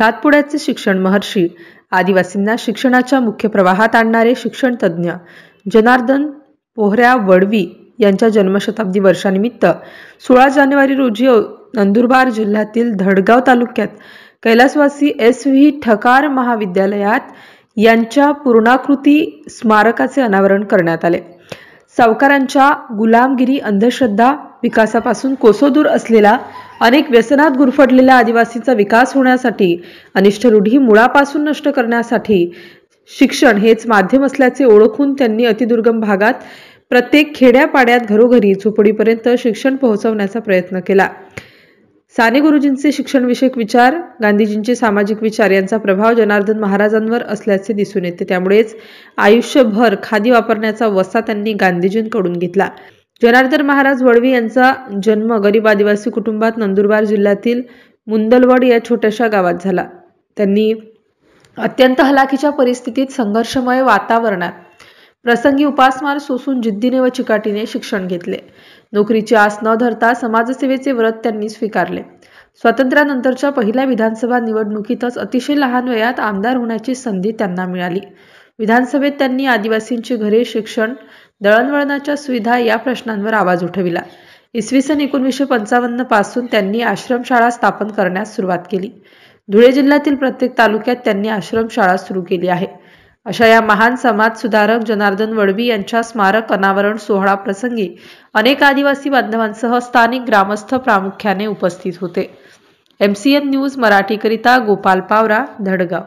सातपुड्याचे शिक्षण महर्षी, आदिवासींना शिक्षणाच्या मुख्य प्रवाहात आणणारे शिक्षण तज्ज्ञ जनार्दन पोहऱ्या वडवी यांच्या जन्मशताब्दी वर्षानिमित्त 16 जानेवारी रोजी नंदुरबार जिल्ह्यातील धडगाव तालुक्यात कैलासवासी SV ठकार महाविद्यालयात यांच्या पूर्णाकृती स्मारकाचे अनावरण करण्यात आले। सावकारांच्या गुलामगिरी, अंधश्रद्धा, विकासापासून कोसोदूर असलेला अनेक व्यसनात गुरफटलेल्या आदिवासीचा विकास होण्यासाठी, अनिष्ट रूढी मुळापासून नष्ट करण्यासाठी शिक्षण हेच माध्यम असल्याचे ओळखून त्यांनी अतिदुर्गम भागात प्रत्येक खेड्यापाड्यात घरोघरी झोपडीपर्यंत शिक्षण पोहोचवण्याचा प्रयत्न केला। साने गुरुजींचे शिक्षणविषयक विचार, गांधीजींचे सामाजिक विचार यांचा प्रभाव जनार्दन महाराजांवर असल्याचे दिसून येते। त्यामुळेच आयुष्यभर खादी वापरण्याचा वसा त्यांनी गांधीजींकडून घेतला। जनार्दन महाराज वडवी यांचा जन्म गरीब आदिवासी कुटुंबात नंदुरबार जिल्ह्यातील मुंदलवड या छोट्याशा गावात झाला। त्यांनी अत्यंत हलाखीच्या परिस्थितीत संघर्षमय वातावरणात प्रसंगी उपासमार सोसून जिद्दीने व चिकाटीने शिक्षण घेतले। नोकरीची आस न धरता समाजसेवेचे व्रत त्यांनी स्वीकारले। स्वातंत्र्यानंतरच्या पहिल्या विधानसभा निवडणुकीतच अतिशय लहान वयात आमदार होण्याची संधी त्यांना मिळाली। विधानसभेत त्यांनी आदिवासींची घरे, शिक्षण, दळणवळणाच्या सुविधा या प्रश्नांवर आवाज उठविला। इसवी सन 1955 पासून त्यांनी आश्रमशाळा स्थापन करण्यास सुरुवात केली। धुळे जिल्ह्यातील प्रत्येक तालुक्यात त्यांनी आश्रमशाळा सुरू केली आहे। अशा या महान समाज सुधारक जनार्दन वडवी यांच्या स्मारक अनावरण सोहळा प्रसंगी अनेक आदिवासी बांधवांसह स्थानिक ग्रामस्थ प्रामुख्याने उपस्थित होते। MCN न्यूज मराठीकरिता गोपाल पावरा, धडगाव।